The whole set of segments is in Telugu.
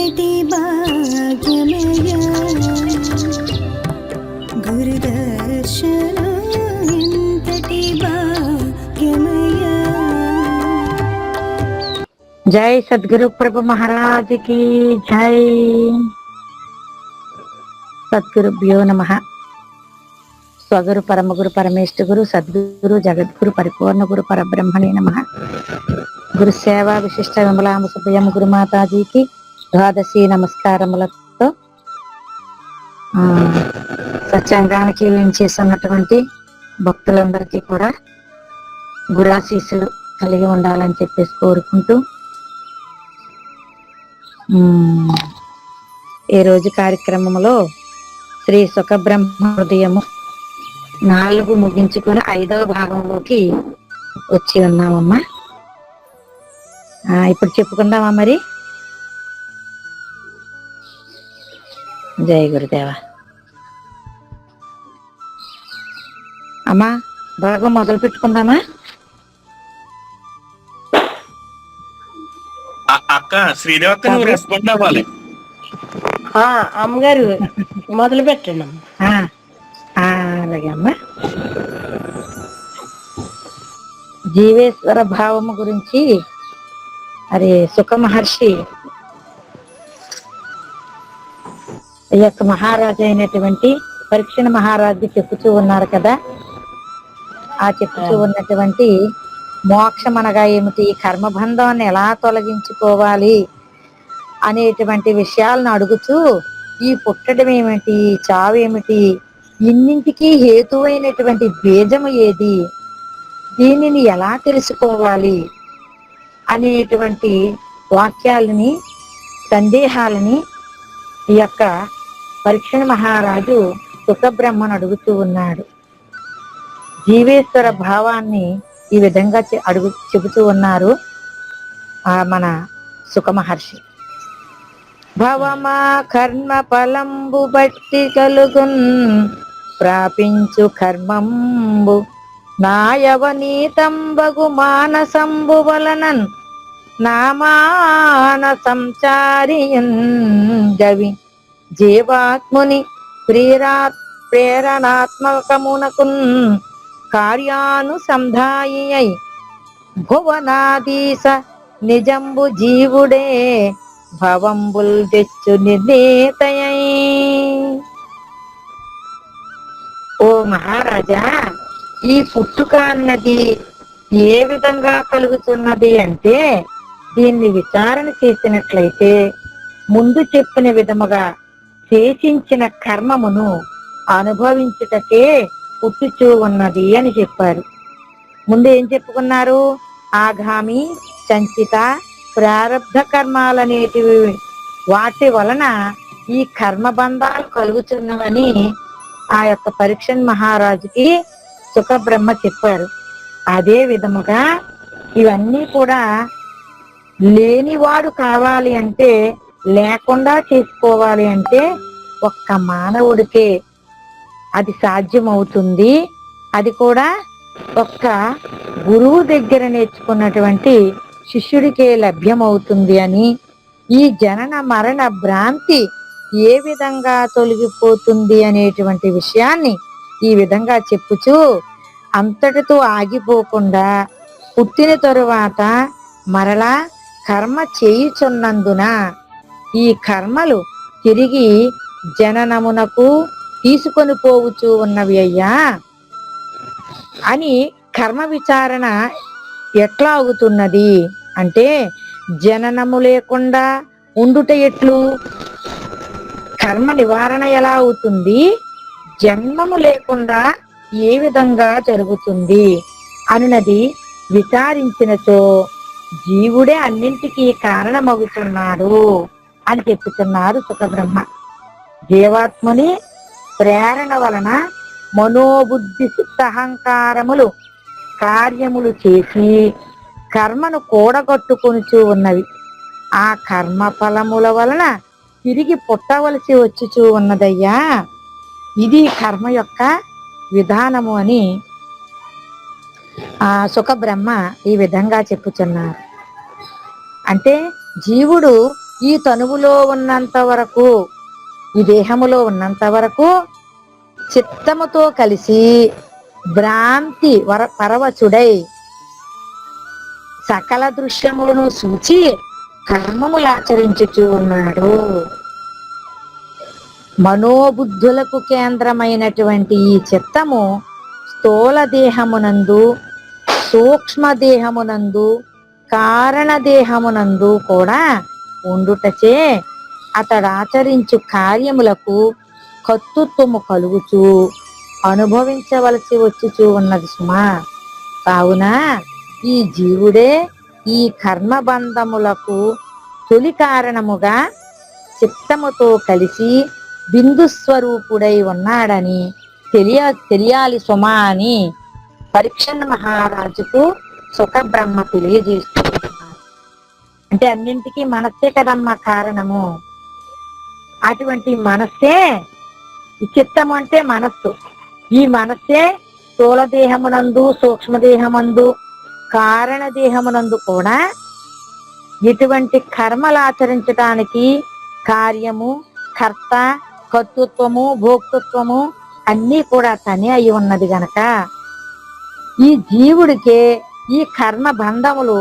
ఎంతటి భాగ్యమయ గురుదర్శన ఎంతటి భాగ్యమయ. జై సద్గురు ప్రభు మహారాజ్ కి జై. సద్గురుభ్యో నమః. స్వగురు పరమగురు పరమేష్ఠ గురు సద్గురు జగద్గురు పరిపూర్ణ గురు పరబ్రహ్మణే నమః. గురు సేవా విశిష్ట విమలాంబ సుభయం గురుమాతాజీకి ద్వాదశి నమస్కారములతో సత్సంగానికి చేస్తున్నటువంటి భక్తులందరికీ కూడా గురాశీస్సులు కలిగి ఉండాలని చెప్పేసి కోరుకుంటూ ఈ రోజు కార్యక్రమంలో శ్రీ సుఖబ్రహ్మ హృదయము 4 ముగించుకొని 5వ భాగంలోకి వచ్చి ఉన్నామమ్మా. ఇప్పుడు చెప్పుకుందామా మరి. జై గురుదేవ. అమ్మా భాగం మొదలు పెట్టుకుందామా. అక్క శ్రీదేవక్క నువ్వు రెస్పాండ్ అవ్వాలి. అమ్మగారు మొదలు పెట్టండి. అలాగే అమ్మా. జీవేశ్వర భావము గురించి అది సుఖ మహర్షి ఈ యొక్క మహారాజు అయినటువంటి పరీక్షణ మహారాజు చెప్పుతూ ఉన్నారు కదా. ఆ చెప్పుతూ ఉన్నటువంటి మోక్షం అనగా ఏమిటి, కర్మబంధాన్ని ఎలా తొలగించుకోవాలి అనేటువంటి విషయాలను అడుగుతూ ఈ పుట్టడం ఏమిటి, చావు ఏమిటి, ఇన్నింటికి హేతువైనటువంటి బీజము ఏది, దీనిని ఎలా తెలుసుకోవాలి అనేటువంటి వాక్యాలని సందేహాలని ఈ యొక్క పరీక్షణ మహారాజు సుఖబ్రహ్మను అడుగుతూ ఉన్నాడు. జీవేశ్వర భావాన్ని ఈ విధంగా చెబుతూ ఉన్నారు మన సుఖ మహర్షి. భవమా కర్మ ఫలంబు బట్టి కలుగున్ ప్రాపించు కర్మంబు నాయవనీతంబగు మానసంబు వలనన్ నామాన సంచారియన్ గవి జీవాత్ముని ప్రేరణాత్మకమునకున్ కార్యానుసంధాయి భువనాదీశ నిజంబు జీవుడే భవంబుల్ తెచ్చు నిర్ణేతయై. ఓ మహారాజా, ఈ పుట్టుక అన్నది ఏ విధంగా కలుగుతున్నది అంటే, దీన్ని విచారణ చేసినట్లయితే ముందు చెప్పిన విధముగా శేషించిన కర్మమును అనుభవించుటకే పుట్టుచూ ఉన్నది అని చెప్పారు. ముందు ఏం చెప్పుకున్నారు? ఆగామి, సంచిత, ప్రారబ్ధ కర్మాలనేటివి వాటి వలన ఈ కర్మబంధాలు కలుగుతున్నవని ఆ యొక్క పరీక్ష మహారాజుకి సుఖబ్రహ్మ చెప్పారు. అదే విధముగా ఇవన్నీ కూడా లేనివాడు కావాలి అంటే, లేకుండా చేసుకోవాలి అంటే ఒక్క మానవుడికే అది సాధ్యమవుతుంది. అది కూడా ఒక్క గురువు దగ్గర నేర్చుకున్నటువంటి శిష్యుడికే లభ్యమవుతుంది అని, ఈ జనన మరణ భ్రాంతి ఏ విధంగా తొలగిపోతుంది అనేటువంటి విషయాన్ని ఈ విధంగా చెప్పుచూ అంతటితో ఆగిపోకుండా పుట్టిన తరువాత మరలా కర్మ చేయుచున్నందున ఈ కర్మలు తిరిగి జననమునకు తీసుకొని పోవచ్చు ఉన్నవి అయ్యా అని కర్మ విచారణ ఎట్లా అవుతున్నది అంటే, జననము లేకుండా ఉండుట ఎట్లు, కర్మ నివారణ ఎలా అవుతుంది, జన్మము లేకుండా ఏ విధంగా జరుగుతుంది అనునది విచారించినచో జీవుడే అన్నింటికీ కారణమవుతున్నాడు అని చెప్పుతున్నారు సుఖబ్రహ్మ. జీవాత్ముని ప్రేరణ వలన మనోబుద్ధి చిత్తహంకారములు కార్యములు చేసి కర్మను కూడగట్టుకొనుచూ ఉన్నవి. ఆ కర్మ ఫలముల వలన తిరిగి పుట్టవలసి వచ్చుచూ ఉన్నదయ్యా. ఇది కర్మ యొక్క విధానము అని సుఖబ్రహ్మ ఈ విధంగా చెప్పుచున్నారు. అంటే జీవుడు ఈ తనువులో ఉన్నంత వరకు, ఈ దేహములో ఉన్నంత వరకు చిత్తముతో కలిసి భ్రాంతి పరవశుడై సకల దృశ్యములను సూచి కర్మములు ఆచరించుచూ ఉన్నాడు. మనోబుద్ధులకు కేంద్రమైనటువంటి ఈ చిత్తము స్థూల దేహమునందు, సూక్ష్మ దేహమునందు, కారణ దేహమునందు కూడా ఉండుటచే అతడు ఆచరించు కార్యములకు కర్తృత్వము కలుగుచూ అనుభవించవలసి వచ్చుచూ ఉన్నది సుమా. కావున ఈ జీవుడే ఈ కర్మబంధములకు తొలి కారణముగా చిత్తముతో కలిసి బిందు స్వరూపుడై ఉన్నాడని తెలియాలి సుమా అని పరీక్షణ మహారాజుకు సుఖబ్రహ్మ తెలియజేస్తూ ఉన్నారు. అంటే అన్నింటికీ మనస్సే కదమ్మా కారణము. అటువంటి మనస్సే, ఈ చిత్తము అంటే మనస్సు, ఈ మనస్సే స్థూల దేహమునందు, సూక్ష్మదేహమందు, కారణ దేహమునందు కూడా ఎటువంటి కర్మలు ఆచరించటానికి కార్యము, కర్త, కర్తృత్వము, భోక్తృత్వము అన్నీ కూడా తనే అయి ఉన్నది గనక ఈ జీవుడికే ఈ కర్మ బంధములు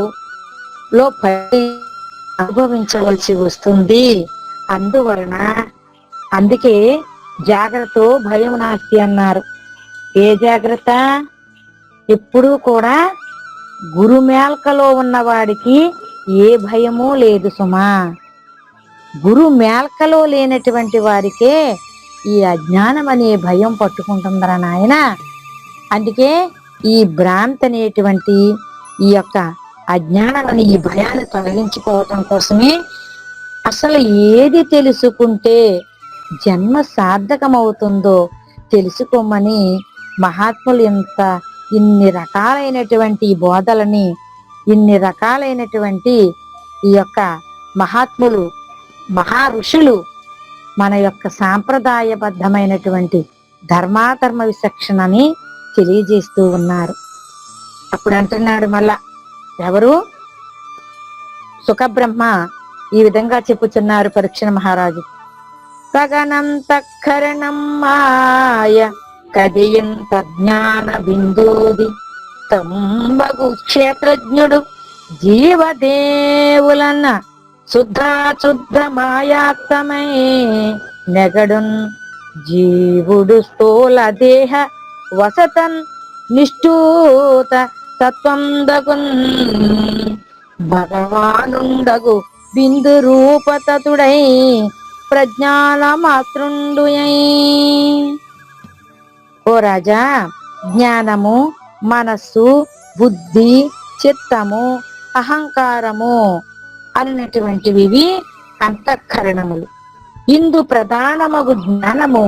లో పడి అనుభవించవలసి వస్తుంది. అందువలన అందుకే జాగ్రత్త భయం నాస్తి అన్నారు. ఏ జాగ్రత్త? ఎప్పుడూ కూడా గురు మేల్కలో ఉన్నవాడికి ఏ భయము లేదు సుమా. గురు మేల్కలో లేనటువంటి వారికే ఈ అజ్ఞానం అనే భయం పట్టుకుంటుందరా నాయన. అందుకే ఈ భ్రాంతి అనేటువంటి ఈ యొక్క అజ్ఞానం అనే ఈ భయాన్ని తొలగించుకోవటం కోసమే అసలు ఏది తెలుసుకుంటే జన్మ సార్థకమవుతుందో తెలుసుకోమని మహాత్ములు ఇన్ని రకాలైనటువంటి బోధలని, ఇన్ని రకాలైనటువంటి ఈ యొక్క మహాత్ములు, మహా ఋషులు మన యొక్క సాంప్రదాయబద్ధమైనటువంటి ధర్మాధర్మ విచక్షణని తెలియజేస్తూ ఉన్నారు. అప్పుడు అంటున్నాడు మళ్ళా ఎవరు? సుఖబ్రహ్మ ఈ విధంగా చెప్పుచున్నారు పరీక్షణ మహారాజు. గగనం తక్కరణం మాయ కదియంత జ్ఞాన బిందూది తంబగు క్షేత్రజ్ఞుడు జీవదేవులన్న శుద్ధ మాయాత్మై నెగడున్ జీవుడు స్థూల దేహ వసతన్ నిష్ఠూత తత్వందగున్ భగవానుండగు బిందు రూపతతుడై ప్రజ్ఞాన మాతృండుయై. ఓ రాజా, జ్ఞానము, మనస్సు, బుద్ధి, చిత్తము, అహంకారము అన్నటువంటివి అంతఃకరణములు. ఇందు ప్రధానమగు జ్ఞానము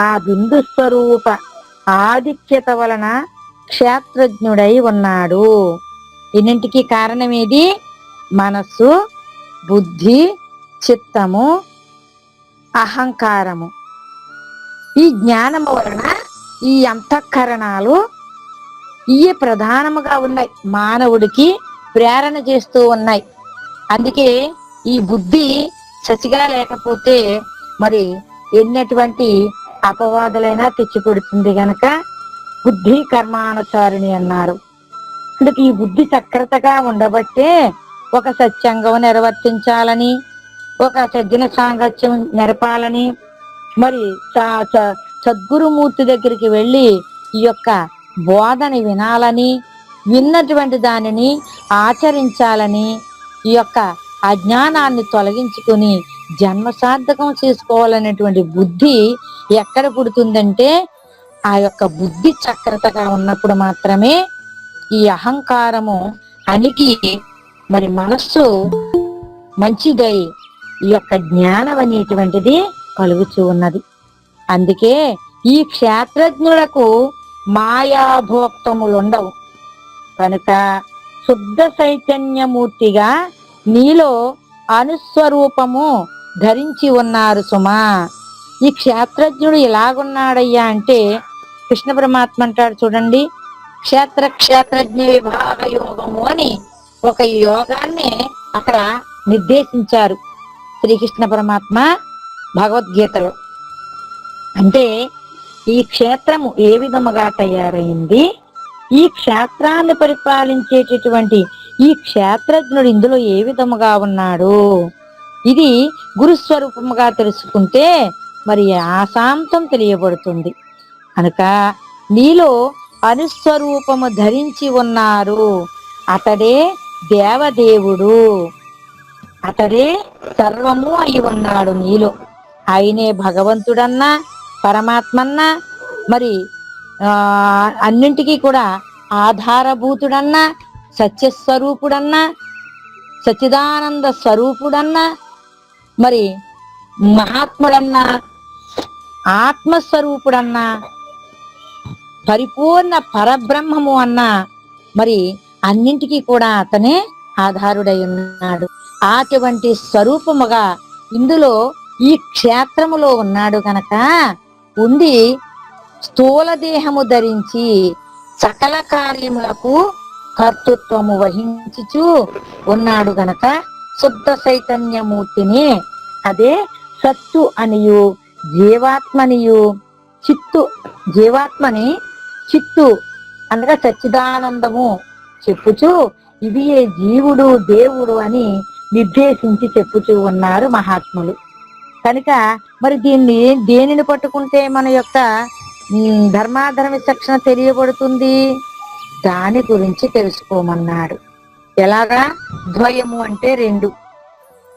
ఆ బిందు స్వరూప ఆధిక్యత వలన క్షేత్రజ్ఞుడై ఉన్నాడు. ఇన్నింటికి కారణమేది? మనస్సు, బుద్ధి, చిత్తము, అహంకారము. ఈ జ్ఞానము వలన ఈ అంతఃకరణాలు ఇవి ప్రధానముగా ఉన్నాయి, మానవుడికి ప్రేరణ చేస్తూ ఉన్నాయి. అందుకే ఈ బుద్ధి సచిగా లేకపోతే మరి ఎన్నటువంటి అపవాదులైనా తెచ్చిపెడుతుంది గనక బుద్ధి కర్మానుసారిణి అన్నారు. అందుకే ఈ బుద్ధి చక్రతగా ఉండబట్టే ఒక సత్యంగం నిర్వర్తించాలని, ఒక సజ్జన సాంగత్యం నెరపాలని, మరి సద్గురుమూర్తి దగ్గరికి వెళ్ళి ఈ యొక్క బోధని వినాలని, విన్నటువంటి దానిని ఆచరించాలని, ఈ యొక్క అజ్ఞానాన్ని తొలగించుకుని జన్మ సార్థకం చేసుకోవాలనేటువంటి బుద్ధి ఎక్కడ పుడుతుందంటే ఆ యొక్క బుద్ధి చక్రతగా ఉన్నప్పుడు మాత్రమే ఈ అహంకారము అణిగి మరి మనస్సు మంచిదై ఈ యొక్క జ్ఞానం అనేటువంటిది కలుగుతూ ఉన్నది. అందుకే ఈ క్షేత్రజ్ఞులకు మాయాభోక్తములుండవు కనుక శుద్ధ చైతన్యమూర్తిగా నీలో అనుస్వరూపము ధరించి ఉన్నారు సుమా. ఈ క్షేత్రజ్ఞుడు ఎలాగున్నాడయ్యా అంటే కృష్ణ పరమాత్మ అంటాడు చూడండి, క్షేత్రజ్ఞ విభాగ యోగము అని ఒక యోగాన్ని అక్కడ నిర్దేశించారు. శ్రీకృష్ణ పరమాత్మ భగవద్గీతలో. అంటే ఈ క్షేత్రము ఏ విధముగా తయారైంది, ఈ క్షేత్రాన్ని పరిపాలించేటటువంటి ఈ క్షేత్రజ్ఞుడు ఇందులో ఏ విధముగా ఉన్నాడు, ఇది గురుస్వరూపముగా తెలుసుకుంటే మరి ఆశాంతం తెలియబడుతుంది. కనుక నీలో అనుస్వరూపము ధరించి ఉన్నారు, అతడే దేవదేవుడు, అతడే సర్వము అయి ఉన్నాడు నీలో. ఆయనే భగవంతుడన్నా పరమాత్మన్నా మరి అన్నింటికీ కూడా ఆధారభూతుడన్నా సత్యస్వరూపుడన్నా సచ్చిదానంద స్వరూపుడన్నా మరి మహాత్ముడన్నా ఆత్మస్వరూపుడన్నా పరిపూర్ణ పరబ్రహ్మము అన్నా మరి అన్నింటికీ కూడా అతనే ఆధారుడై ఉన్నాడు. అటువంటి స్వరూపముగా ఇందులో ఈ క్షేత్రములో ఉన్నాడు గనక ఉండి స్థూల దేహము ధరించి సకల కార్యములకు కర్తృత్వము వహించుచు ఉన్నాడు గనక శుద్ధ చైతన్యమూర్తిని, అదే సత్తు అనియు జీవాత్మనియు చిత్తు, జీవాత్మని చిత్తు అనగా సచ్చిదానందము చెప్పుచు ఇది ఏ జీవుడు దేవుడు అని నిర్దేశించి చెప్పుచూ ఉన్నారు మహాత్ములు. కనుక మరి దీన్ని దేనిని పట్టుకుంటే మన యొక్క ధర్మాధర్మ విచక్షణ తెలియబడుతుంది, దాని గురించి తెలుసుకోమన్నాడు. ఎలాగా? ద్వయము అంటే రెండు,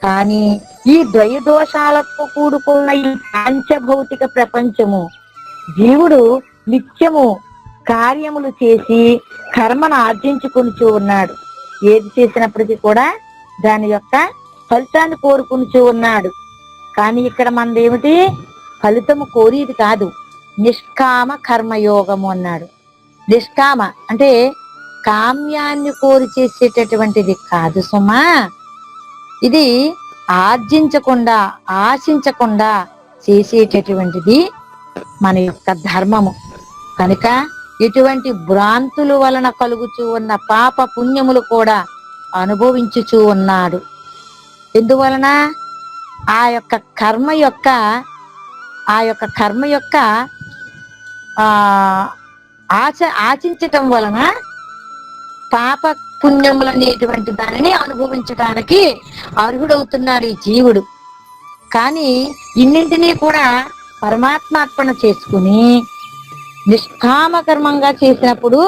కానీ ఈ ద్వయ దోషాలతో కూడుకున్న ఈ పంచభౌతిక ప్రపంచము జీవుడు నిత్యము కార్యములు చేసి కర్మను ఆర్జించుకొనిచూ ఉన్నాడు. ఏది చేసినప్పటికీ కూడా దాని యొక్క ఫలితాన్ని కోరుకునిచూ ఉన్నాడు. కానీ ఇక్కడ మనది ఏమిటి? ఫలితము కోరేది కాదు, నిష్కామ కర్మయోగము అన్నాడు. నిష్కామ అంటే కామ్యాన్ని కోరి చేసేటటువంటిది కాదు సుమా, ఇది ఆర్జించకుండా ఆశించకుండా చేసేటటువంటిది మన యొక్క ధర్మము. కనుక ఇటువంటి భ్రాంతుల వలన కలుగుచూ ఉన్న పాప పుణ్యములు కూడా అనుభవించుచూ ఉన్నాడు. ఎందువలన? ఆ యొక్క కర్మ యొక్క ఆశించటం వలన పాప పుణ్యములు అనేటువంటి దానిని అనుభవించడానికి అర్హుడవుతున్నాడు ఈ జీవుడు. కానీ ఇన్నింటినీ కూడా పరమాత్మార్పణ చేసుకుని నిష్కామ కర్మంగా చేసినప్పుడు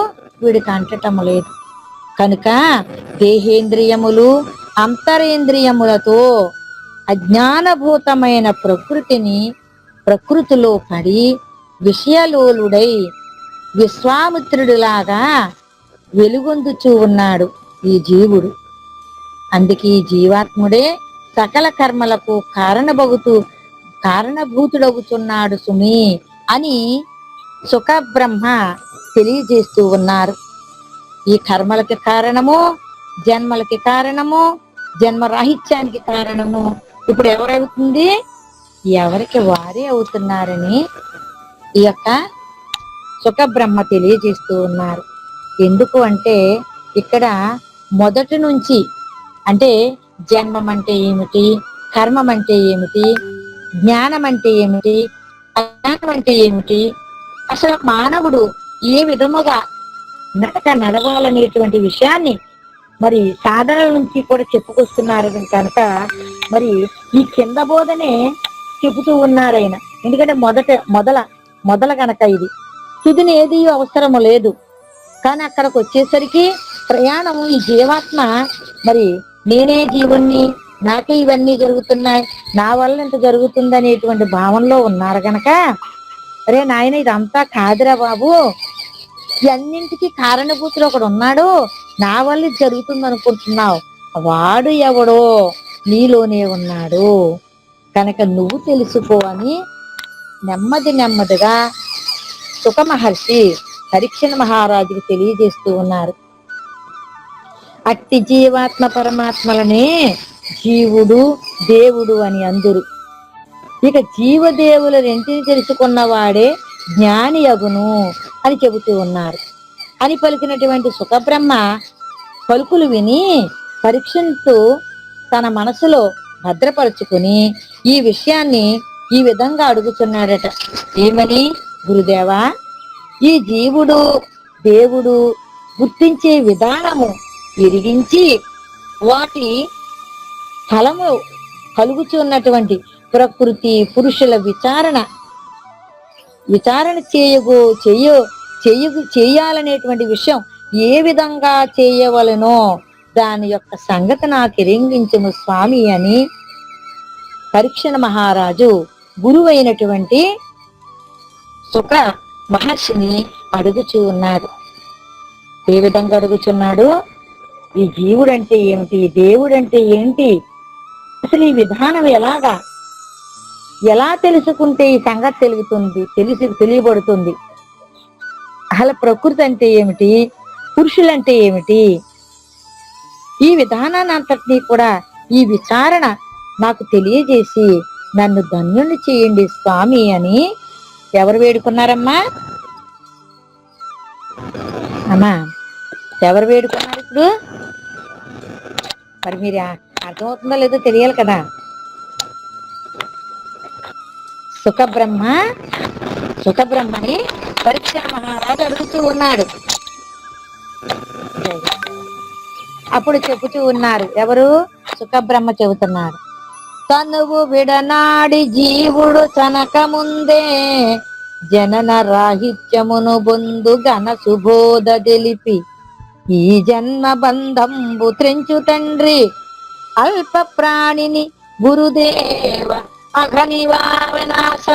వీడికి అంటటం లేదు. కనుక దేహేంద్రియములు అంతరేంద్రియములతో అజ్ఞానభూతమైన ప్రకృతిలో పడి విషయలోలుడై విశ్వామిత్రుడిలాగా వెలుగొందుచూ ఉన్నాడు ఈ జీవుడు. అందుకే ఈ జీవాత్ముడే సకల కర్మలకు కారణభూతుడవుతున్నాడు సుమి అని సుఖబ్రహ్మ తెలియజేస్తూ ఉన్నారు. ఈ కర్మలకి కారణము, జన్మలకి కారణము, జన్మరాహిత్యానికి కారణము ఇప్పుడు ఎవరవుతుంది? ఎవరికి వారే అవుతున్నారని ఈ యొక్క సుఖబ్రహ్మ తెలియజేస్తూ ఉన్నారు. ఎందుకు అంటే ఇక్కడ మొదటి నుంచి అంటే జన్మం అంటే ఏమిటి, కర్మం అంటే ఏమిటి, జ్ఞానం అంటే ఏమిటి, అజ్ఞానం అంటే ఏమిటి, అసలు మానవుడు ఏ విధముగా నడక నడవాలనేటువంటి విషయాన్ని మరి సాధనల నుంచి కూడా చెప్పుకొస్తున్నారు కనుక మరి ఈ కింద బోధనే చెబుతూ ఉన్నారు ఆయన. ఎందుకంటే మొదల కనుక ఇది తుదిని ఏది అవసరము లేదు. కానీ అక్కడికి వచ్చేసరికి ప్రయాణము ఈ జీవాత్మ మరి నేనే జీవుణ్ణి, నాకే ఇవన్నీ జరుగుతున్నాయి, నా వల్ల ఇంత జరుగుతుంది అనేటువంటి భావనలో ఉన్నారు గనక అరే నాయన ఇదంతా కాదురా బాబు, ఇవన్నింటికి కారణభూతులు ఒకడు ఉన్నాడు, నా వల్ల ఇది జరుగుతుంది అనుకుంటున్నావు, వాడు ఎవడో నీలోనే ఉన్నాడు కనుక నువ్వు తెలుసుకో అని నెమ్మదిగా సుఖ మహర్షి పరీక్షణ మహారాజుకి తెలియజేస్తూ ఉన్నారు. అట్టి జీవాత్మ పరమాత్మలనే జీవుడు దేవుడు అని అందురు. ఇక జీవదేవుల రెంటిని తెలుసుకున్నవాడే జ్ఞాని అగును అని చెబుతూ ఉన్నారు అని పలికినటువంటి సుఖబ్రహ్మ పలుకులు విని పరీక్షిస్తూ తన మనసులో భద్రపరుచుకుని ఈ విషయాన్ని ఈ విధంగా అడుగుతున్నాడట. ఏమని? గురుదేవా, ఈ జీవుడు దేవుడు గుర్తించే విధానము ఎరిగించి వాటి ఫలము కలుగుచున్నటువంటి ప్రకృతి పురుషుల విచారణ చేయాలనేటువంటి విషయం ఏ విధంగా చేయవలనో దాని యొక్క సంగతి నాకు ఎరింగించుము స్వామి అని పరీక్షణ మహారాజు గురువైనటువంటి సుఖ మహర్షిని అడుగుచూ ఉన్నాడు. ఏ విధంగా అడుగుచున్నాడు? ఈ జీవుడంటే ఏమిటి, దేవుడంటే ఏంటి, అసలు ఈ విధానం ఎలా తెలుసుకుంటే ఈ సంగతి తెలియబడుతుంది, అసలు ప్రకృతి అంటే ఏమిటి, పురుషులంటే ఏమిటి, ఈ విధానాన్ని అంతటినీ కూడా ఈ విచారణ నాకు తెలియజేసి నన్ను ధన్యుని చేయండి స్వామి అని ఎవరు వేడుకున్నారమ్మా? అమ్మా, ఎవరు వేడుకున్నారు ఇప్పుడు? మరి మీరు అర్థమవుతుందో లేదో తెలియాలి కదా. సుఖబ్రహ్మని పరీక్ష మహారాజు అడుగుతూ ఉన్నాడు. అప్పుడు చెబుతూ ఉన్నారు. ఎవరు? సుఖబ్రహ్మ చెబుతున్నారు. తనువు విడనాడి జీవుడు తనక ముందే జనన రాహిత్యమును బొందు ఘన సుబోధ తెలిపి ఈ జన్మ బంధంబు త్రెంచు తండ్రి అల్ప ప్రాణిని గురుదేవ అఘనివా వినాశ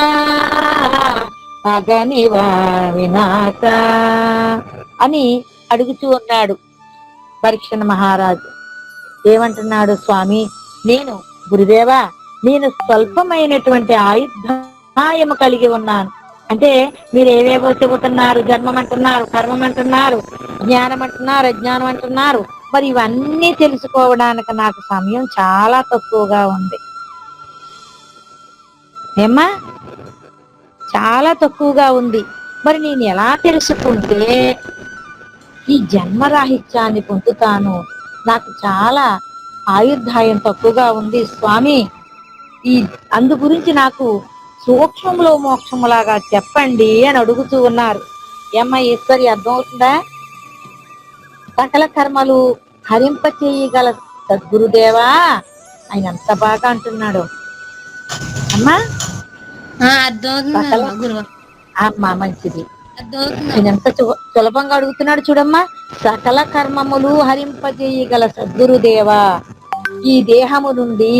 అని అడుగుతూ ఉన్నాడు పరీక్షణ మహారాజు. ఏమంటున్నాడు? స్వామి, గురుదేవా, నేను స్వల్పమైనటువంటి ఆయుర్దాయము కలిగి ఉన్నాను. అంటే మీరు ఏవేవో చెబుతున్నారు, జన్మం అంటున్నారు, కర్మం అంటున్నారు, జ్ఞానం అంటున్నారు, అజ్ఞానం అంటున్నారు. మరి ఇవన్నీ తెలుసుకోవడానికి నాకు సమయం చాలా తక్కువగా ఉంది. ఏమ్మా, చాలా తక్కువగా ఉంది. మరి నేను ఎలా తెలుసుకుంటే ఈ జన్మరాహిత్యాన్ని పొందుతాను? నాకు చాలా ఆయుర్దాయం తక్కువగా ఉంది స్వామి. అందు గురించి నాకు సూక్ష్మంలో మోక్షములాగా చెప్పండి అని అడుగుతూ ఉన్నారు. ఏమ్మా ఈశ్వరి, అర్థమవుతుందా? సకల కర్మలు హరింప చేయగల సద్గురుదేవా, ఆయన ఎంత బాగా అంటున్నాడు అమ్మా. అమ్మా మంచిది. ఆయన ఎంత సులభంగా అడుగుతున్నాడు చూడమ్మా. సకల కర్మములు హరింపజేయగల సద్గురుదేవా, ఈ దేహము నుండి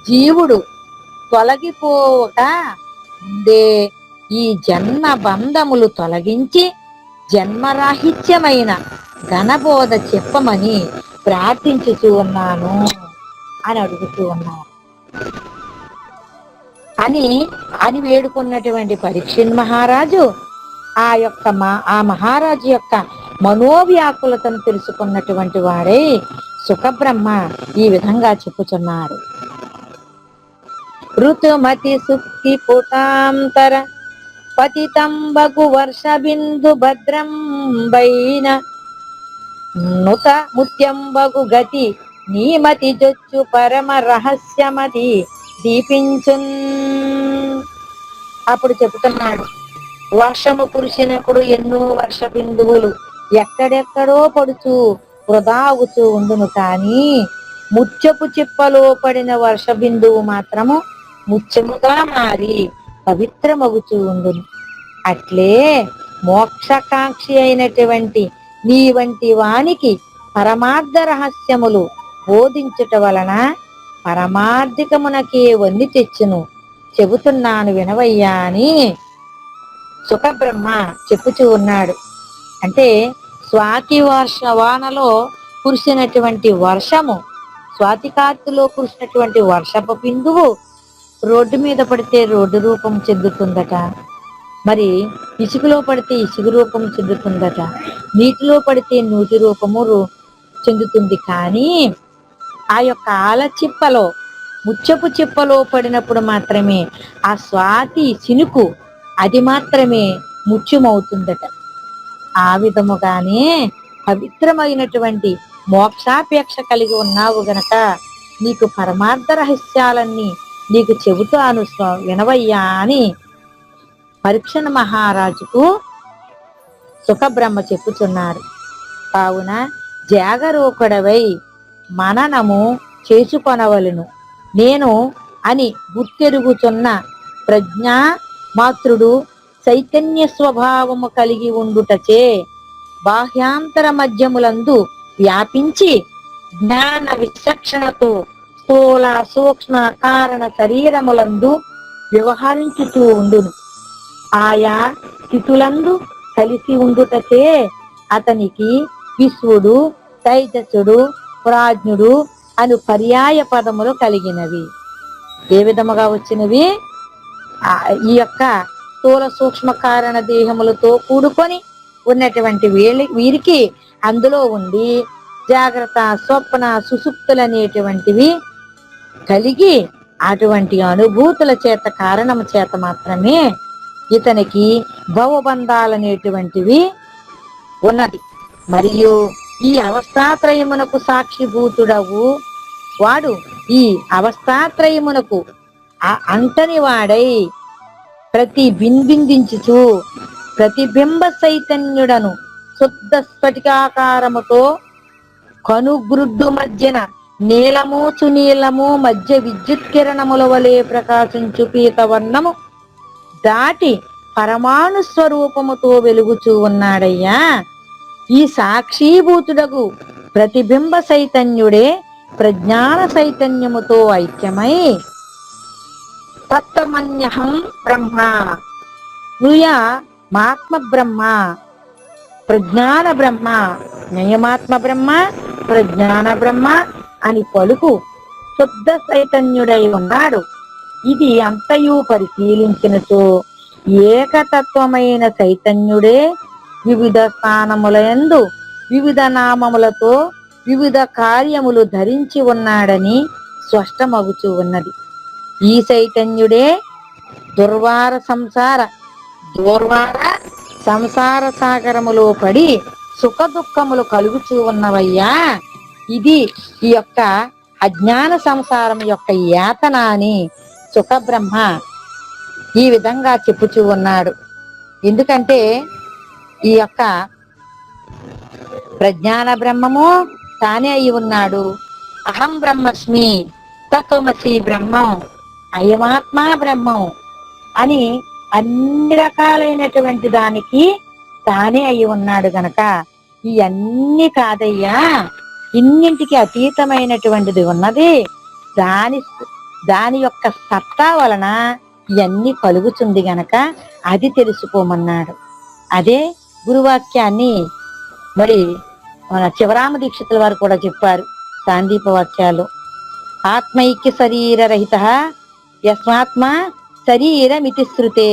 జీవుడు తొలగిపోక ముందే ఈ జన్మ బంధములు తొలగించి జన్మరాహిత్యమైన ఘనబోధ చెప్పమని ప్రార్థించుతూ ఉన్నాను అని అడుగుతూ ఉన్నాను అని వేడుకున్నటువంటి పరీక్షిత్ మహారాజు ఆ మహారాజు యొక్క మనోవ్యాకులతను తెలుసుకున్నటువంటి వారే సుఖబ్రహ్మ ఈ విధంగా చెప్పుచున్నారు. ఋతుమతి సుక్తి పుటాంతర పతితంబగు వర్ష బిందు భద్రం బైన నుత ముత్యంబగు గతి నీమతి జొచ్చు పరమ రహస్యమతి దీపించున్. అప్పుడు చెబుతున్నాడు, వర్షము కురిసినప్పుడు ఎన్నో వర్ష బిందువులు ఎక్కడెక్కడో పడుచు వృధా అవుతూ ఉండును, కానీ ముత్యపు చిప్పలో పడిన వర్ష బిందువు మాత్రము ముత్యముగా మారి పవిత్రమగుతూ ఉండును. అట్లే మోక్షకాంక్షి అయినటువంటి నీ వంటి వానికి పరమార్థ రహస్యములు బోధించుట వలన పరమార్థికమునకే వన్ని తెచ్చును. చెబుతున్నాను వినవయ్యా అని సుఖబ్రహ్మ చెప్పుచూ ఉన్నాడు. అంటే స్వాతి వానలో కురిసినటువంటి వర్షము, స్వాతి కార్తెలో కురిసినటువంటి వర్షపు బిందువు రోడ్డు మీద పడితే రోడ్డు రూపం చెందుతుందట, మరి ఇసుకలో పడితే ఇసుక రూపం చెందుతుందట, నీటిలో పడితే నూటి రూపము చెందుతుంది. కానీ ఆ యొక్క ఆలచిప్పలో, ముచ్చపు చిప్పలో పడినప్పుడు మాత్రమే ఆ స్వాతి చినుకు అది మాత్రమే ముత్యమవుతుందట. ఆ విధముగానే పవిత్రమైనటువంటి మోక్షాపేక్ష కలిగి ఉన్నావు గనక నీకు పరమార్థ రహస్యాలన్నీ నీకు చెబుతాను వినవయ్యా అని పరీక్షణ మహారాజుకు సుఖబ్రహ్మ చెప్పుచున్నారు. కావున జాగరూకుడవై మననము చేసుకొనవలను. నేను అని గుర్తెరుగుచున్న ప్రజ్ఞా మాతృడు చైతన్య స్వభావము కలిగి ఉండుటచే బాహ్యాంతర మధ్యములందు వ్యాపించి జ్ఞాన విచక్షణతో స్థూల సూక్ష్మ కారణ శరీరములందు వ్యవహరించుతూ ఉండును. ఆయా స్థితులందు కలిసి ఉండుటచే అతనికి విశ్వడు, తైజసుడు, ప్రాజ్ఞుడు అను పర్యాయ పదములు కలిగినవి. ఏ విధముగా వచ్చినవి? ఈ యొక్క స్థూల సూక్ష్మ కారణ దేహములతో కూడుకొని ఉన్నటువంటి వీరికి అందులో ఉండి జాగ్రత్త, స్వప్న, సుసుప్తులు అనేటువంటివి కలిగి అటువంటి అనుభూతుల చేత కారణము చేత మాత్రమే ఇతనికి భవబంధాలనేటువంటివి ఉన్నది. మరియు ఈ అవస్థాత్రయమునకు సాక్షిభూతుడవు వాడు ఈ అవస్థాత్రయమునకు అంటని వాడై ప్రతిబింబించుచు ప్రతిబింబ చైతన్యుడను శుద్ధ స్ఫటికాకారముతో కనుగ్రుడ్డు మధ్యన నీలము చునీలము మధ్య విద్యుత్ కిరణముల వలె ప్రకాశించు పీతవర్ణము దాటి పరమాణు స్వరూపముతో వెలుగుచూ ఉన్నాడయ్యా. ఈ సాక్షీభూతుడగు ప్రతిబింబ చైతన్యుడే ప్రజ్ఞాన చైతన్యముతో ఐక్యమై తత్వమన్యహం బ్రహ్మ నుయా మాత్మ బ్రహ్మ ప్రజ్ఞాన బ్రహ్మ నయమాత్మ బ్రహ్మ ప్రజ్ఞాన బ్రహ్మ అని పలుకు శుద్ధ చైతన్యుడై ఉన్నాడు. ఇది అంతయు పరిశీలించినచో ఏకతత్వమైన చైతన్యుడే వివిధ స్థానములందు వివిధ నామములతో వివిధ కార్యములు ధరించి ఉన్నాడని స్పష్టమగుచూ ఉన్నది. ఈ చైతన్యుడే దూర్వార సంసార సాగరములో పడి సుఖ దుఃఖములు కలుగుచూ ఉన్నవయ్యా. ఇది ఈ యొక్క అజ్ఞాన సంసారం యొక్క యాతన అని సుఖబ్రహ్మ ఈ విధంగా చెప్పుచూ ఉన్నాడు. ఎందుకంటే ఈ యొక్క ప్రజ్ఞాన బ్రహ్మము తానే అయి ఉన్నాడు. అహం బ్రహ్మస్మి తత్వమసి బ్రహ్మం అయమాత్మా బ్రహ్మం అని అన్ని రకాలైనటువంటి దానికి తానే అయి ఉన్నాడు గనక ఈ అన్ని కాదయ్యా, ఇన్నింటికి అతీతమైనటువంటిది ఉన్నది. దాని యొక్క సత్తా వలన ఇవన్నీ కలుగుతుంది గనక అది తెలుసుకోమన్నాడు. అదే గురువాక్యాన్ని మరి మన శివరామ దీక్షితుల వారు కూడా చెప్పారు సాందీప వాక్యాలు. ఆత్మైక్య శరీర రహిత యస్మాత్మ శరీరమితి శృతే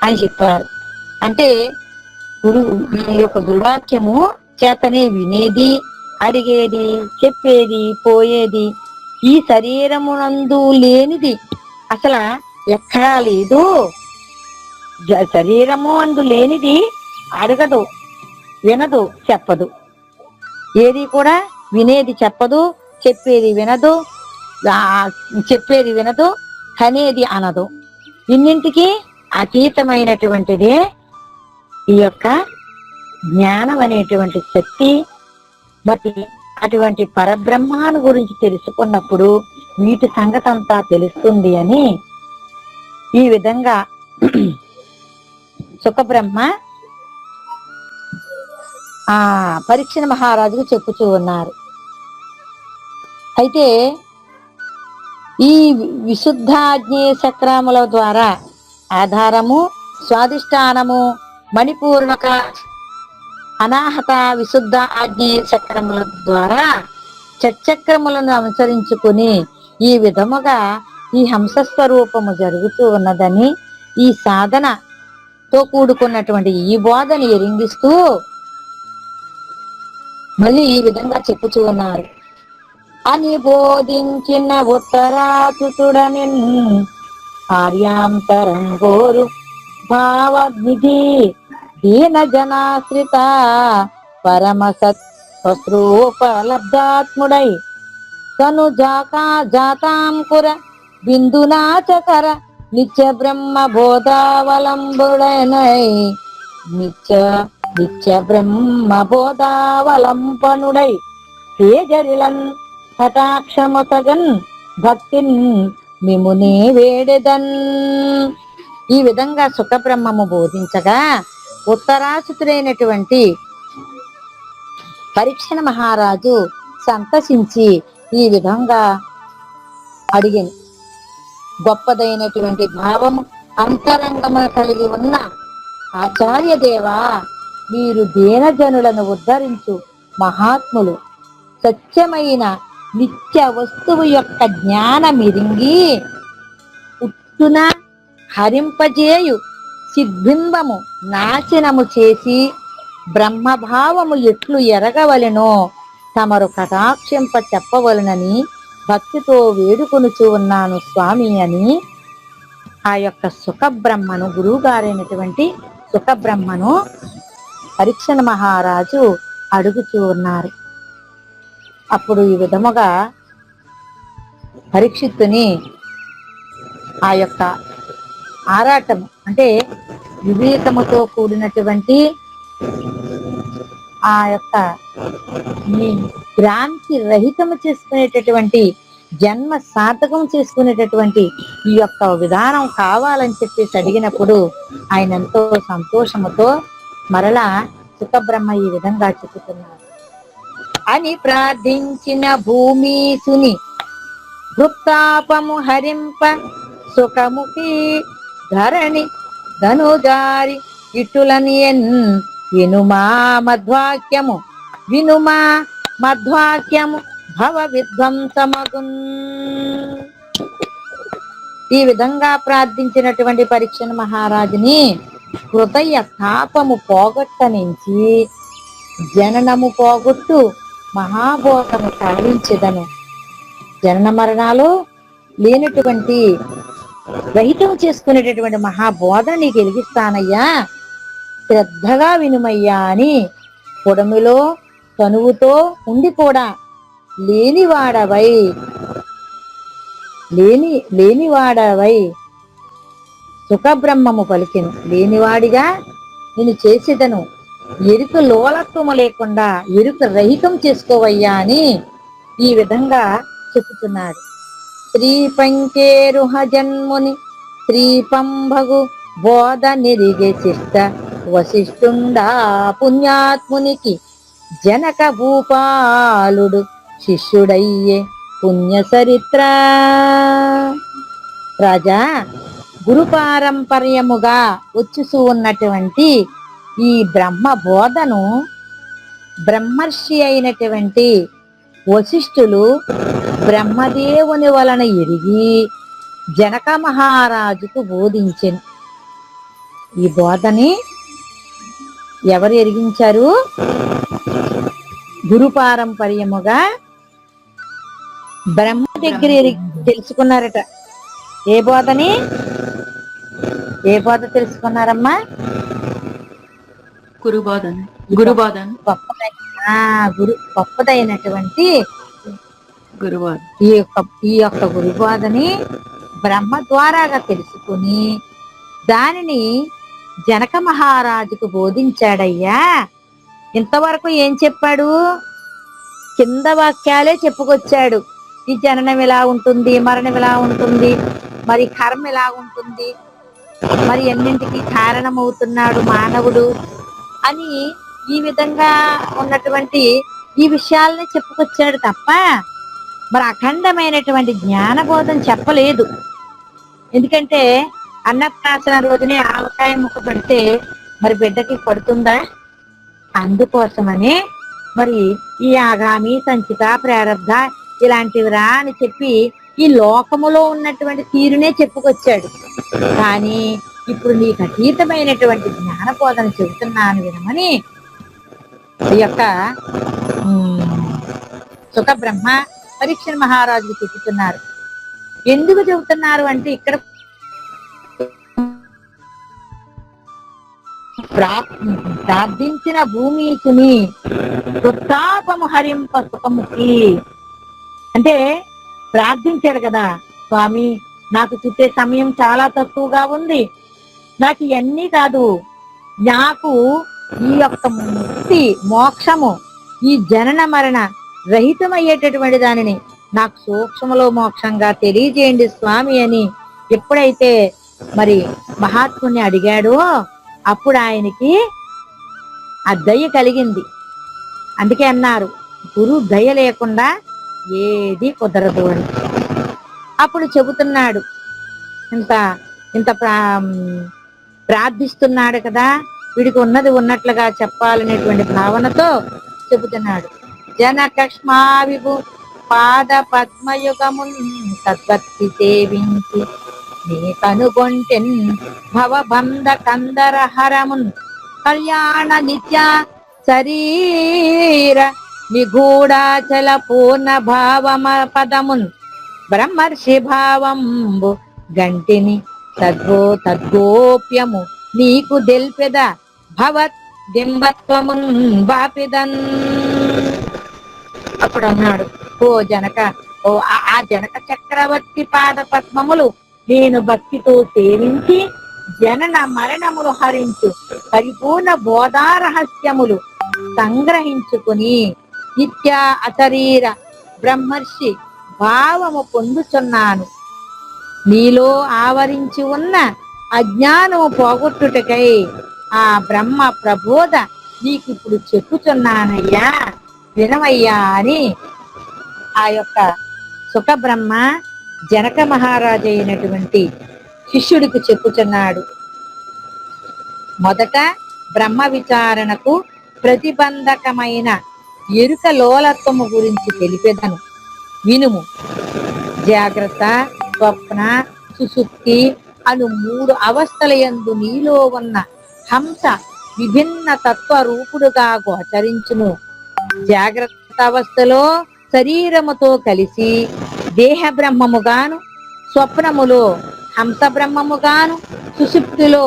అని చెప్పారు. అంటే ఈ యొక్క గురువాక్యము చేతనే వినేది, అడిగేది, చెప్పేది, పోయేది ఈ శరీరమునందు లేనిది అసలు ఎక్కడా లేదు. శరీరము అందు లేనిది అడగదు, వినదు, చెప్పదు. ఏది కూడా వినేది చెప్పదు, చెప్పేది వినదు, చెప్పేది వినదు, కనేది అనదు. ఇన్నింటికి అతీతమైనటువంటిదే ఈ యొక్క జ్ఞానం అనేటువంటి శక్తి. మరి అటువంటి పరబ్రహ్మాను గురించి తెలుసుకున్నప్పుడు వీటి సంగతి అంతా తెలుస్తుంది అని ఈ విధంగా సుఖబ్రహ్మ పరీక్షణ మహారాజుకు చెప్పుచూ ఉన్నారు. అయితే ఈ విశుద్ధ ఆజ్ఞేయ చక్రముల ద్వారా ఆధారము, స్వాదిష్టానము, మణిపూర్వక అనాహత విశుద్ధ ఆజ్ఞేయ చక్రముల ద్వారా చక్రములను అనుసరించుకుని ఈ విధముగా ఈ హంసస్వరూపము జరుగుతూ ఉన్నదని ఈ సాధనతో కూడుకున్నటువంటి ఈ బోధని ఎరింగిస్తూ మళ్ళీ ఈ విధంగా చెప్పుచూ ఉన్నారు. అని బోధించిన ఉత్తరాచుతుడని ఆర్యాంతరం గోరు భావనిధి దీన జనాశ్రిత పరమ సత్స్వరూపలబ్ధాత్ముడై తను జాతాంకుర బిందునాచకర నిత్య బ్రహ్మ బోధావలంబుడనై నిత్య బ్రహ్మ బోధావలంబనుడై తేజరిలన్ కటాక్షముతగన్ భక్తిన్ మిమునే వేడెదన్. ఈ విధంగా సుఖబ్రహ్మము బోధించగా ఉత్తరాసుతుడైనటువంటి పరీక్షణ మహారాజు సంతసించి ఈ విధంగా అడిగింది. గొప్పదైనటువంటి భావము అంతరంగమున కలిగి ఉన్న ఆచార్య దేవా, మీరు దీనజనులను ఉద్ధరించు మహాత్ములు. సత్యమైన నిత్య వస్తువు యొక్క జ్ఞానమిరింగి ఉట్టున హరింపజేయు సిద్ధింబము నాశనము చేసి బ్రహ్మభావము ఎట్లు ఎరగవలెనో తమరు కటాక్షింప చెప్పవలనని భక్తితో వేడుకొనుచూ ఉన్నాను స్వామి అని ఆ యొక్క సుఖబ్రహ్మను, గురువు గారైనటువంటి సుఖబ్రహ్మను పరీక్షణ మహారాజు అడుగుతూ ఉన్నారు. అప్పుడు ఈ విధముగా పరీక్షిత్తుని ఆ యొక్క ఆరాటం అంటే వివేకముతో కూడినటువంటి ఆ యొక్క ఈ భ్రాంతి రహితము చేసుకునేటటువంటి జన్మ సార్థకం చేసుకునేటటువంటి ఈ యొక్క విధానం కావాలని చెప్పేసి అడిగినప్పుడు ఆయన ఎంతో సంతోషముతో మరలా సుఖబ్రహ్మ ఈ విధంగా చెబుతున్నారు. అని ప్రార్థించిన భూమిసుని వృత్తాపము హరింప సుఖముఖి ధరణి ధనుజారి ఇటులనియన్ వినుమా మధ్వాక్యము భవ విధ్వంసమగున్. ఈ విధంగా ప్రార్థించినటువంటి పరీక్షణ మహారాజుని హృదయ తాపము పోగొట్టనించి జననము పోగొట్టు మహాబోధము సాధించదను. జనన మరణాలు లేనటువంటి రహితం చేసుకునేటటువంటి మహాబోధని గెలిగిస్తానయ్యా, శ్రద్ధగా వినుమయ్యా అని పొడమిలో తనువుతో ఉండి కూడా లేనివాడవై సుఖబ్రహ్మము పలికెను. లేనివాడిగా నేను చేసేదను, ఎరుక లోలత్వము లేకుండా ఎరుక రహితం చేసుకోవయ్యా అని ఈ విధంగా చెప్పుతున్నాడు. శ్రీ పంకేరుహ జన్ముని శ్రీపంభగు బోధ నిరిగే శిష్ట వశిష్ఠుండా పుణ్యాత్మునికి జనక భూపాలుడు శిష్యుడయ్యే పుణ్య చరిత్ర. రాజా, గురు పారంపర్యముగా వచ్చుతూ ఉన్నటువంటి ఈ బ్రహ్మ బోధను బ్రహ్మర్షి అయినటువంటి వశిష్ఠులు బ్రహ్మదేవుని వలన ఎరిగి జనక మహారాజుకు బోధించెను. ఈ బోధని ఎవరు ఎరిగించారు? గురు పారంపర్యముగా బ్రహ్మ దగ్గర తెలుసుకున్నారట. ఏ బోధ తెలుసుకున్నారమ్మా? గొప్పదైనటువంటి ఈ యొక్క గురుబోధని బ్రహ్మ ద్వారాగా తెలుసుకుని దానిని జనక మహారాజుకు బోధించాడయ్యా. ఇంతవరకు ఏం చెప్పాడు? కింద వాక్యాలే చెప్పుకొచ్చాడు. ఈ జననం ఎలా ఉంటుంది, మరణం ఎలా ఉంటుంది, మరి కర్మ ఎలా ఉంటుంది, మరి ఎన్నింటికి కారణమవుతున్నాడు మానవుడు అని ఈ విధంగా ఉన్నటువంటి ఈ విషయాలని చెప్పుకొచ్చాడు తప్ప మరి అఖండమైనటువంటి జ్ఞానబోధం చెప్పలేదు. ఎందుకంటే అన్నప్రాసన రోజునే ఆవకాయ ముక్క పెడితే మరి బిడ్డకి పడుతుందా? అందుకోసమని మరి ఈ ఆగామి సంచిత ప్రారబ్ధ ఇలాంటివిరా అని చెప్పి ఈ లోకములో ఉన్నటువంటి తీరునే చెప్పుకొచ్చాడు. కానీ ఇప్పుడు నీకు అతీతమైనటువంటి జ్ఞానబోధన చెబుతున్నాను వినమని ఈ యొక్క సుఖ బ్రహ్మ పరీక్షణ మహారాజుకు చెబుతున్నారు. ఎందుకు చెబుతున్నారు అంటే ఇక్కడ ప్రార్థించిన భూమికుని వృత్తాపము హరింప సుఖముఖి అంటే ప్రార్థించాడు కదా, స్వామి నాకు చుట్టే సమయం చాలా తక్కువగా ఉంది, నాకు ఇవన్నీ కాదు, నాకు ఈ యొక్క ముక్తి మోక్షము, ఈ జనన మరణ రహితమయ్యేటటువంటి దానిని నాకు సూక్ష్మలో మోక్షంగా తెలియజేయండి స్వామి అని ఎప్పుడైతే మరి మహాత్ముని అడిగాడో అప్పుడు ఆయనకి ఆ దయ కలిగింది. అందుకే అన్నారు, గురు దయ లేకుండా ఏది కుదరదు అని. అప్పుడు చెబుతున్నాడు, ఇంత ఇంత ప్రార్థిస్తున్నాడు కదా, వీడికి ఉన్నది ఉన్నట్లుగా చెప్పాలనేటువంటి భావనతో చెబుతున్నాడు. జనకష్మా విభు పాద పద్మయుగమున్ సద్భక్తి సేవించి నీ కనుగొంటెన్ భవబంధ కందర హరమున్ కళ్యాణ నిత్య శరీర నిగూఢాచల పూర్ణ భావమ పదమున్ బ్రహ్మర్షి భావంబు గంటిని తద్గోప్యము నీకు దెల్పెద భవత్ దింబత్వమున్ బాపిదన్. అప్పుడు అన్నాడు, ఓ జనక, ఓ ఆ జనక చక్రవర్తి పాద పద్మములు నేను భక్తితో సేవించి జనన మరణములు హరించు పరిపూర్ణ బోధారహస్యములు సంగ్రహించుకుని నిత్య అశరీర బ్రహ్మర్షి భావము పొందుచున్నాను. నీలో ఆవరించి ఉన్న అజ్ఞానము పోగొట్టుటకై ఆ బ్రహ్మ ప్రబోధ నీకిప్పుడు చెప్పుచున్నానయ్యా, వినవయ్యా అని ఆ యొక్క సుఖబ్రహ్మ జనక మహారాజు అయినటువంటి శిష్యుడికి చెప్పుచున్నాడు. మొదట బ్రహ్మ విచారణకు ప్రతిబంధకమైన ఎరుక లోలత్వము గురించి తెలిపెదను, వినుము. జాగ్రత్త, స్వప్న, సుషుప్తి అను 3 అవస్థల యందు నీలో ఉన్న హంస విభిన్న తత్వ రూపుడుగా గోచరించును. జాగ్రత్త అవస్థలో శరీరముతో కలిసి దేహ బ్రహ్మముగాను, స్వప్నములో హంస బ్రహ్మముగాను, సుషుప్తిలో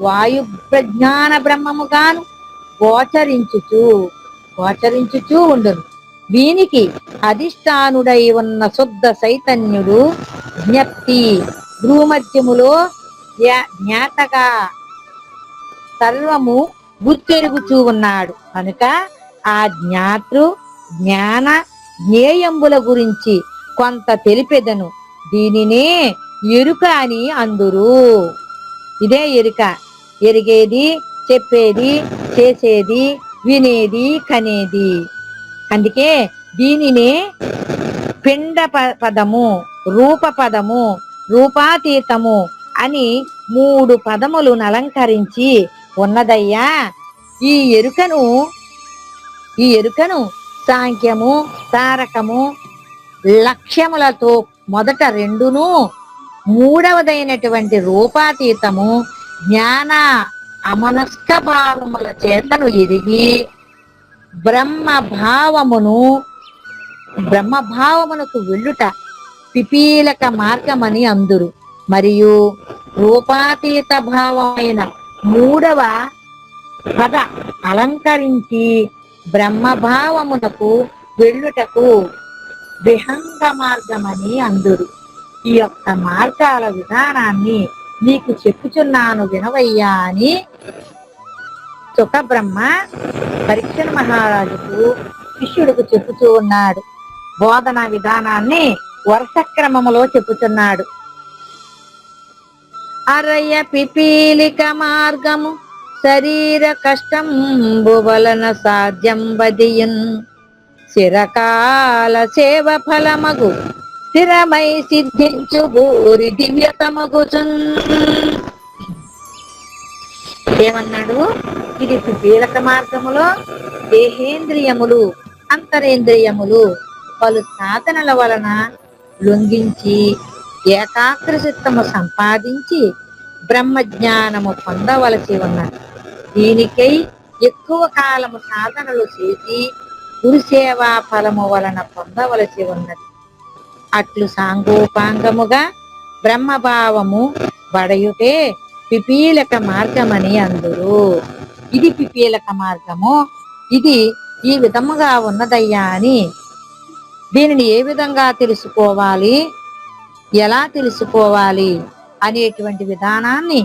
వాయు ప్రజ్ఞాన బ్రహ్మముగాను గోచరించుచూ ఉండును. వీనికి అధిష్టానుడై ఉన్న శుద్ధ చైతన్యుడు జ్ఞప్తి భ్రూమధ్యములో జ్ఞాతగా సర్వము గుర్తెరుగుచూ ఉన్నాడు కనుక ఆ జ్ఞాతృ జ్ఞాన జ్ఞేయంబుల గురించి కొంత తెలిపెదను. దీనినే ఎరుక అని అందురు. ఇదే ఎరుక, ఎరిగేది, చెప్పేది, చేసేది, వినేది, కనేది. అందుకే దీనినే పిండ పదము, రూప పదము, రూపాతీతము అని 3 పదములను అలంకరించి ఉన్నదయ్యా. ఈ ఎరుకను సాంఖ్యము, తారకము, లక్ష్యములతో మొదట 2ను, 3వదైనటువంటి రూపాతీతము జ్ఞాన అమనస్క భావముల చేతను ఎరిగి బ్రహ్మభావమునకు వెళ్ళుట పిపీలక మార్గమని అందురు. మరియు రూపాతీత భావమైన 3వ పద అలంకరించి బ్రహ్మభావమునకు వెళ్ళుటకు విహంగ మార్గమని అందురు. ఈ యొక్క మార్గాల విధానాన్ని నీకు చెప్పుచున్నాను వినవయ్యా అని సుఖబ్రహ్మ పరీక్షణ మహారాజుకు శిష్యుడికి చెప్పుతూ ఉన్నాడు. బోధన విధానాన్ని వరుస క్రమములో చెప్పుతున్నాడు. అరయ పిపీలిక మార్గము శరీర కష్టంబు వలన సాధ్యం బదియున్ చిరకాల సేవ ఫలమగు స్థిరమై సిద్ధించు భూరి దివ్యతమగుచున్. ఏమన్నాడు? ఇది పిపీలక మార్గములో దేహేంద్రియములు, అంతరేంద్రియములు పలు సాధనల వలన లొంగించి ఏకాగ్రచిత్తము సంపాదించి బ్రహ్మజ్ఞానము పొందవలసి ఉన్నది. దీనికై ఎక్కువ కాలము సాధనలు చేసి గురుసేవా ఫలము వలన పొందవలసి ఉన్నది. అట్లు సాంగోపాంగముగా బ్రహ్మభావము బడయుటే పిపీలక మార్గమని అందురు. ఇది పిపీలక మార్గము, ఇది ఈ విధముగా ఉన్నదయ్యా అని దీనిని ఏ విధంగా తెలుసుకోవాలి, ఎలా తెలుసుకోవాలి అనేటువంటి విధానాన్ని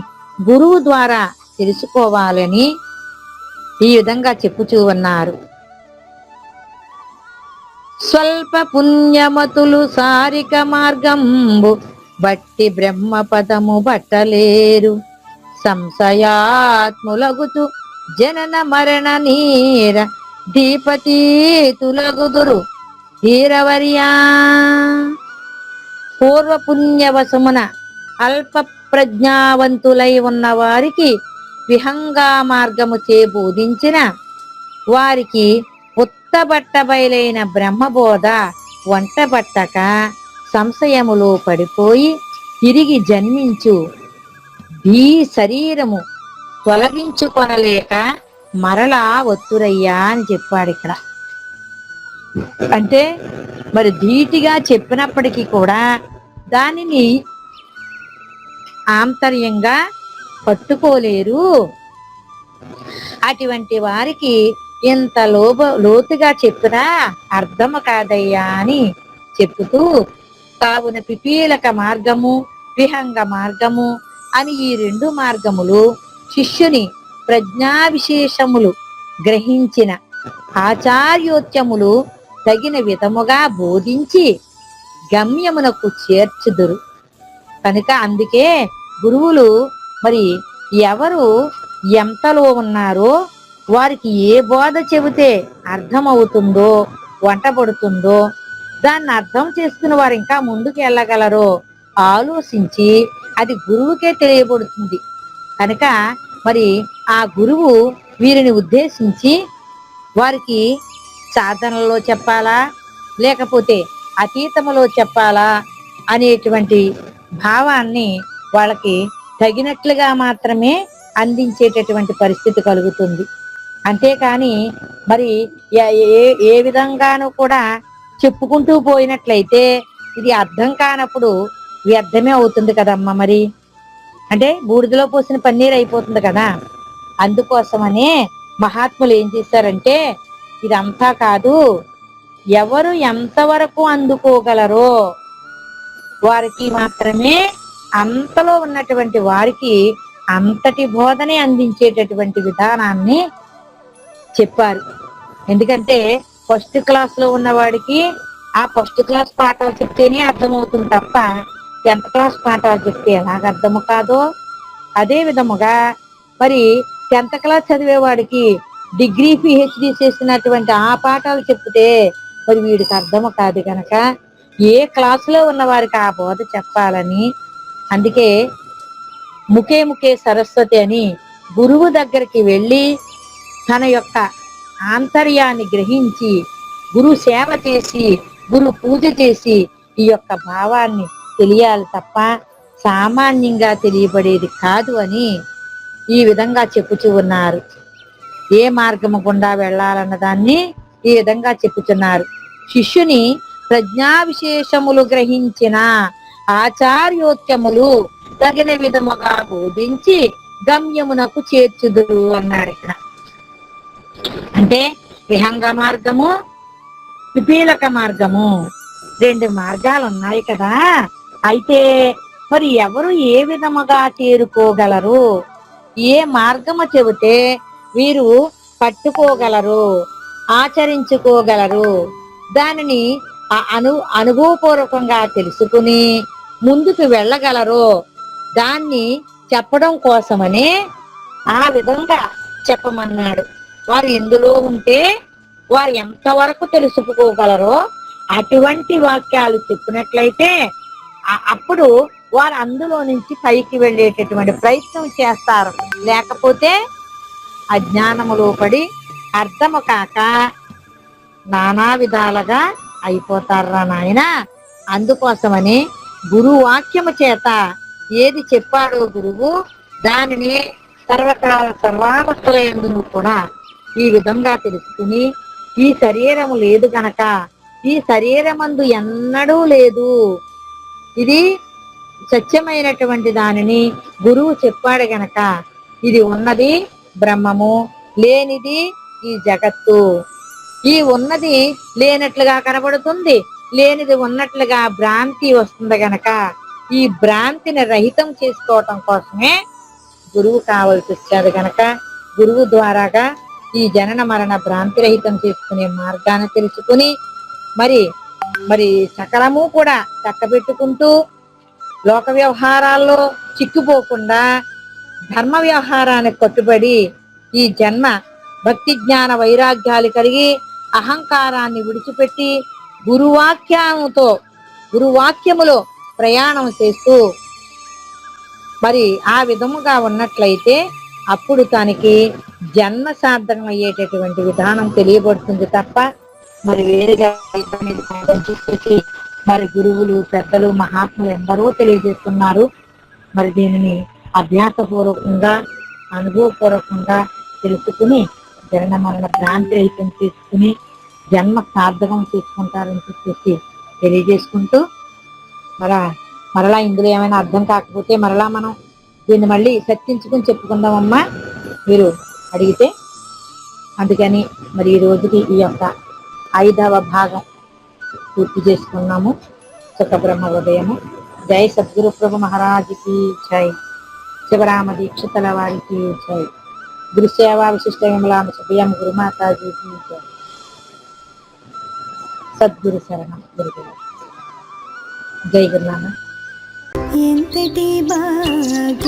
గురువు ద్వారా తెలుసుకోవాలని ఈ విధంగా చెప్పుచూ ఉన్నారు. స్వల్ప పుణ్యమతులు సారిక మార్గంబు బట్టి బ్రహ్మ పదము బట్టలేరు, సంశయాత్ములగుచు జనన మరణ నీర దీపతీతులగుదురు ధీరవర్యా. పూర్వ పుణ్యవశమున అల్ప ప్రజ్ఞావంతులై ఉన్న వారికి విహంగా మార్గము చే బోధించిన వారికి ఉత్తబట్టబయలైన బ్రహ్మబోధ వంటబట్టక సంశయములో పడిపోయి తిరిగి జన్మించు ఈ శరీరము తొలగించుకొనలేక మరలా ఒత్తురయ్యా అని చెప్పాడు ఇక్కడ. అంటే మరి ధీటిగా చెప్పినప్పటికీ కూడా దానిని ఆంతర్యంగా పట్టుకోలేరు. అటువంటి వారికి ఇంత లోతుగా చెప్పినా అర్థము కాదయ్యా అని చెప్పుతూ, కావున పిపీలక మార్గము విహంగ మార్గము అని ఈ రెండు మార్గములు శిష్యుని ప్రజ్ఞా విశేషములు గ్రహించిన ఆచార్యోత్యములు తగిన విధముగా బోధించి గమ్యమునకు చేర్చుదురు. కనుక అందుకే గురువులు మరి ఎవరు ఎంతలో ఉన్నారో వారికి ఏ బోధ చెబితే అర్థమవుతుందో వంటబడుతుందో దాన్ని అర్థం చేసుకుని వారు ఇంకా ముందుకు వెళ్ళగలరో ఆలోచించి అది గురువుకే తెలియబడుతుంది. కనుక మరి ఆ గురువు వీరిని ఉద్దేశించి వారికి సాధనలో చెప్పాలా లేకపోతే అతీతములో చెప్పాలా అనేటువంటి భావాన్ని వాళ్ళకి తగినట్లుగా మాత్రమే అందించేటటువంటి పరిస్థితి కలుగుతుంది. అంతేకాని మరి ఏ విధంగానూ కూడా చెప్పుకుంటూ పోయినట్లయితే ఇది అర్థం కానప్పుడు వ్యర్థమే అవుతుంది కదమ్మా. మరి అంటే బూడిదలో పోసిన పన్నీర్ అయిపోతుంది కదా. అందుకోసమనే మహాత్ములు ఏం చేశారంటే ఇదంతా కాదు, ఎవరు ఎంతవరకు అందుకోగలరో వారికి మాత్రమే, అంతలో ఉన్నటువంటి వారికి అంతటి బోధనే అందించేటటువంటి విధానాన్ని చెప్పారు. ఎందుకంటే ఫస్ట్ క్లాస్ లో ఉన్నవాడికి ఆ ఫస్ట్ క్లాస్ పాఠాలు చెప్తేనే అర్థమవుతుంది తప్ప 10th క్లాస్ పాఠాలు చెప్తే ఎలాగ అర్థము కాదో, అదే విధముగా మరి 10th క్లాస్ చదివేవాడికి డిగ్రీ పిహెచ్డి చేసినటువంటి ఆ పాఠాలు చెప్తే మరి వీడికి అర్థము కాదు. కనుక ఏ క్లాసులో ఉన్న వారికి ఆ బోధ చెప్పాలని, అందుకే ముఖే ముఖే సరస్వతి అని గురువు దగ్గరికి వెళ్ళి తన యొక్క ఆంతర్యాన్ని గ్రహించి గురు సేవ చేసి గురు పూజ చేసి ఈ యొక్క భావాన్ని తెలియాలి తప్ప సామాన్యంగా తెలియబడేది కాదు అని ఈ విధంగా చెప్పుచూ ఉన్నారు. ఏ మార్గము గుండా వెళ్ళాలన్న దాన్ని ఈ విధంగా చెప్పుచున్నారు. శిష్యుని ప్రజ్ఞా విశేషములు గ్రహించిన ఆచార్యోత్యములు తగిన విధముగా బోధించి గమ్యమునకు చేర్చుదురు అన్నాడు ఇక్కడ. అంటే విహంగ మార్గము పిపీలక మార్గము 2 మార్గాలు ఉన్నాయి కదా. అయితే మరి ఎవరు ఏ విధముగా చేరుకోగలరు, ఏ మార్గము చెబితే వీరు పట్టుకోగలరు, ఆచరించుకోగలరు, దానిని అనుభవపూర్వకంగా తెలుసుకుని ముందుకు వెళ్ళగలరు, దాన్ని చెప్పడం కోసమనే ఆ విధంగా చెప్పమన్నాడు. వారు ఎందులో ఉంటే వారు ఎంతవరకు తెలుసుకోగలరో అటువంటి వాక్యాలు చెప్పినట్లయితే అప్పుడు వారు అందులో నుంచి పైకి వెళ్ళేటటువంటి ప్రయత్నం చేస్తారు. లేకపోతే అజ్ఞానములో పడి అర్థము కాక నానా విధాలుగా అయిపోతారా నాయన. అందుకోసమని గురువు వాక్యము చేత ఏది చెప్పాడో గురువు దానిని సర్వకాల సర్వావస్థలందు కూడా ఈ విధంగా తెలుసుకుని, ఈ శరీరము లేదు గనక ఈ శరీరమందు ఎన్నడూ లేదు, ఇది సత్యమైనటువంటి దానిని గురువు చెప్పాడు గనక ఇది ఉన్నది బ్రహ్మము, లేనిది ఈ జగత్తు. ఈ ఉన్నది లేనట్లుగా కనబడుతుంది, లేనిది ఉన్నట్లుగా భ్రాంతి వస్తుంది గనక ఈ భ్రాంతిని రహితం చేసుకోవటం కోసమే గురువు కావలసి వచ్చాడు గనక గురువు ద్వారాగా ఈ జనన మరణ భ్రాంతి రహితం చేసుకునే మార్గాన్ని తెలుసుకుని మరి మరి సకలము కూడా చక్కబెట్టుకుంటూ లోక వ్యవహారాల్లో చిక్కుపోకుండా ధర్మ వ్యవహారానికి కట్టుబడి ఈ జన్మ భక్తి జ్ఞాన వైరాగ్యాలు కలిగి అహంకారాన్ని విడిచిపెట్టి గురువాక్యములో ప్రయాణం చేస్తూ మరి ఆ విధముగా ఉన్నట్లయితే అప్పుడు తనకి జన్మ సార్థకం అయ్యేటటువంటి విధానం తెలియబడుతుంది తప్ప మరి వేరేగా చూసి మరి గురువులు పెద్దలు మహాత్ములు ఎందరో తెలియజేస్తున్నారు. మరి దీనిని అభ్యాసపూర్వకంగా అనుభవపూర్వకంగా తెలుసుకుని జనన మరణ భ్రాంతి రహితం చేసుకుని జన్మ సార్థకం చేసుకుంటారని చెప్పేసి తెలియజేసుకుంటూ మరలా ఇందులో ఏమైనా అర్థం కాకపోతే మరలా మనం దీన్ని మళ్ళీ చర్చించుకుని చెప్పుకుందామమ్మా మీరు అడిగితే. అందుకని మరి ఈ రోజుకి ఈ యొక్క 5వ భాగం పూర్తి చేసుకున్నాము. సుఖబ్రహ్మ ఉదయము. జై సద్గురు ప్రభు మహారాజుకి జై. శివరామ దీక్షితుల వారికి జై. గురు సేవా విశిష్ట విమలామ శుభ్యం గురుమాతాజీకి జై. సద్గురు శరణం గురుదేవ. జై గురునాథ. ఎంతటి భాగ్య